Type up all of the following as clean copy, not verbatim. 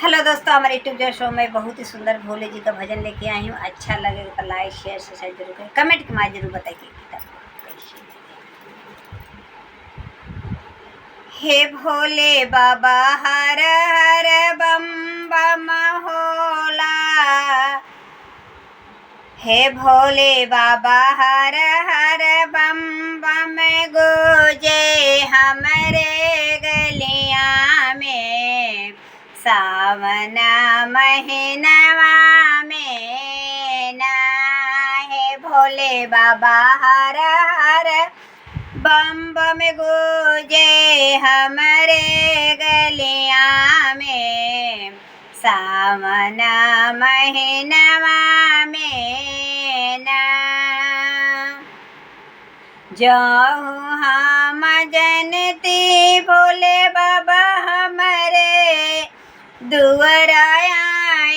Hello दोस्तों, हमारे YouTube जो शो में बहुत ही सुंदर भोले जी का भजन लेके आई हूँ। अच्छा लगेगा तो लाइक शेयर सब्सक्राइब जरूर करें, कमेंट के माध्यम जरूर बताइए। हे भोले बाबा हर हर बम बम होला, हे भोले बाबा हर हर बम बम गुजे हमरे गलियां में, सावन महीनवा में ना। हे भोले बाबा हर हर बम बम गुजे हमरे गलियां में, सावन महीनवा में ना। जाऊँ हम जनती भोले बाबा हमरे दुआर आए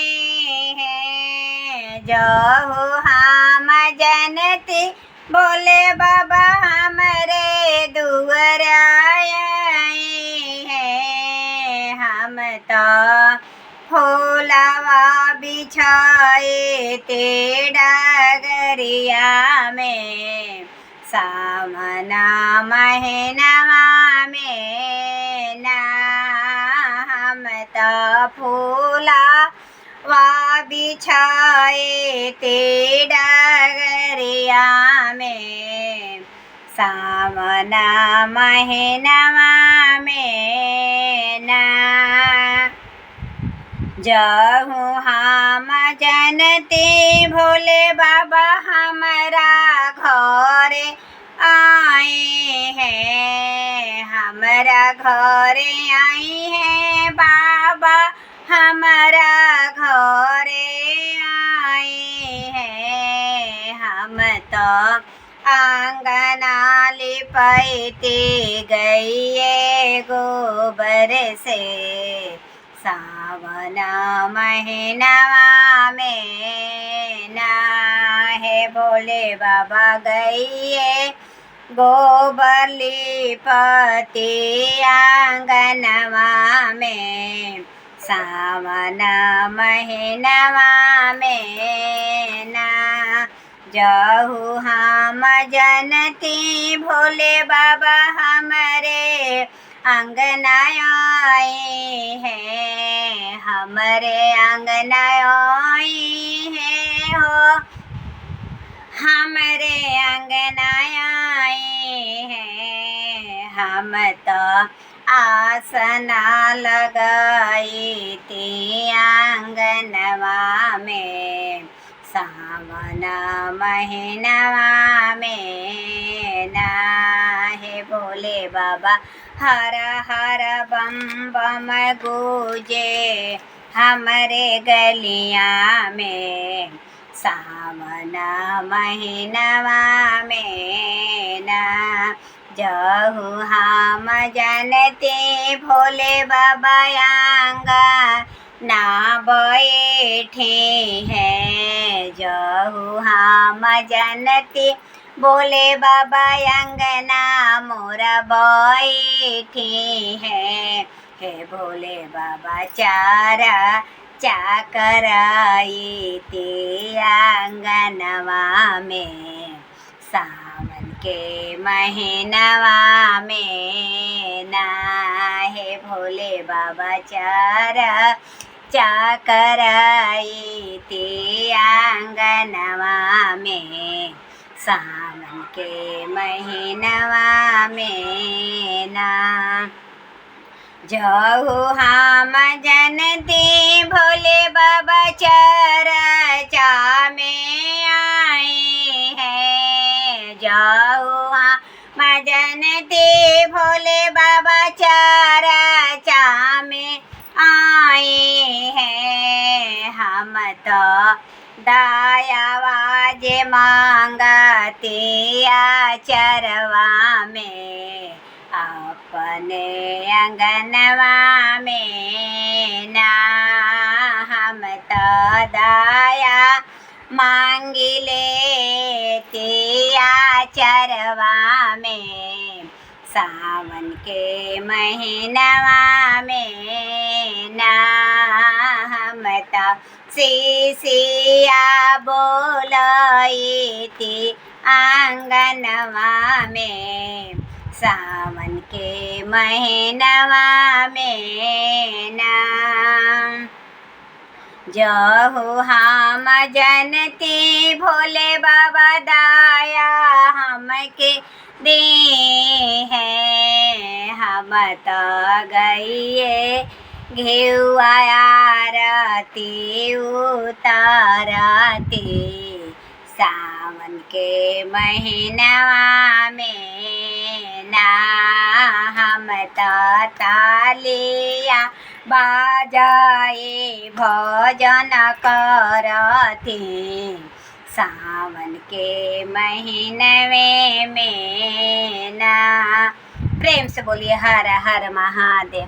हैं, जाऊँ हम जनती भोले बाबा हमरे दुआर आए हैं। हम तो फूलवा बिछाए ते डगरिया में, सावन महीनवा में ना। हम तो फूलवा बिछाए ते डगरिया में, सावन महीनवा में ना। जाऊँ हम जनती भोले बाबा हमारा घर आए हैं, हमारा घर आए हैं बाबा, हमारा घर आए हैं। हम तो आंगना लिपाते गए गोबर से, सावन महीनवा में ना। हे भोले बाबा गइए गोबर लिपते आंगनवा में, सावन महीनवा में ना। जाऊँ हम जनती भोले बाबा हमरे अंगना आए हैं, हमरे अंगना आए हैं हो, हमरे अंगना आए हैं। हम तो आसना लगाई थी आंगनवा में, सावन महीनवा में ना। हे भोले बाबा हर हर बम बम गूंजे हमरे गलियां में, सावन महीनवा में ना। जाऊँ हम जनती भोले बाबा आंगना बैठे हैं, जाऊँ हम जनती भोले बाबा अंगना मोरा बैठे हैं। हे भोले बाबा चारा चाकर आई ते आंगनवा में, सावन के महीनवा में ना। हे भोले बाबा चारा चाकर आई ते आंगनवा में, सावन के महीनवा में ना। जाऊँ हम जनती भोले बाबा चरचा में आए हैं, जाऊँ हम जनती भोले बाबा चरचा में आए हैं। हम तो दायावाज मांगते आचरवा में, अपने अंगनवा में ना। हम तो दाया मांगिले ते आचरवा में, सावन के महीनवा में ना। सिसिया बोलाए थे आंगनवा में सावन के महीनवा में ना। जहु हम जनती भोले बाबा दाया हमके दे हैं, हम तो गइए घेउआ आरती उतारती सावन के महीनवा में ना। हम तो तालिया बाजाए भजन करती सावन के महीनवे में ना। प्रेम से बोलिए हर हर महादेव।